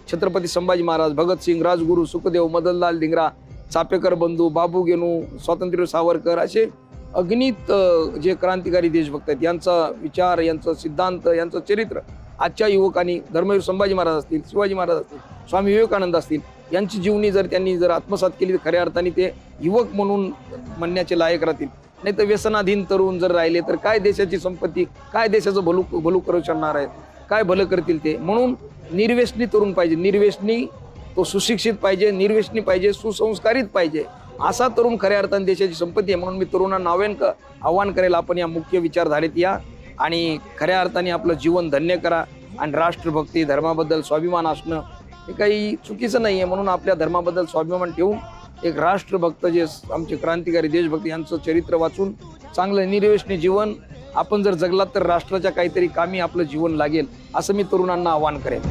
छत्रपती संभाजी महाराज, भगतसिंग, राजगुरू, सुखदेव, मदनलाल धिंगरा, चापेकर बंधू, बाबू गेनू, स्वातंत्र्य सावरकर असे अगणित जे क्रांतिकारी देशभक्त आहेत यांचा विचार, यांचं सिद्धांत, यांचं चरित्र आजच्या युवकांनी धर्मवीर संभाजी महाराज असतील, शिवाजी महाराज असतील, स्वामी विवेकानंद असतील यांची जीवनी जर त्यांनी आत्मसात केली तर खऱ्या अर्थाने ते युवक म्हणून म्हणण्याचे लायक राहतील. नाही तर व्यसनाधीन तरुण जर राहिले तर काय देशाची संपत्ती, काय देशाचं भलू करू शकणार आहेत, काय भलं करतील ते. म्हणून निर्व्यसनी तरुण पाहिजे, निर्व्यसनी तो सुशिक्षित पाहिजे, निर्व्यसनी पाहिजे, सुसंस्कारित पाहिजे. असा तरुण खऱ्या अर्थाने देशाची संपत्ती आहे. म्हणून मी तरुणांना आव्हान करेल, आपण या मुख्य विचारधारेत या आणि खऱ्या अर्थाने आपलं जीवन धन्य करा. आणि राष्ट्रभक्ती, धर्माबद्दल स्वाभिमान असणं हे काही चुकीचं नाही आहे. म्हणून आपल्या धर्माबद्दल स्वाभिमान ठेवून एक राष्ट्रभक्त जे आमचे क्रांतिकारी देशभक्त यांचं चरित्र वाचून चांगलं निर्व्यसनी जीवन आपण जर जगलात तर राष्ट्राच्या काहीतरी कामी आपलं जीवन लागेल, असं मी तरुणांना आवाहन करेन.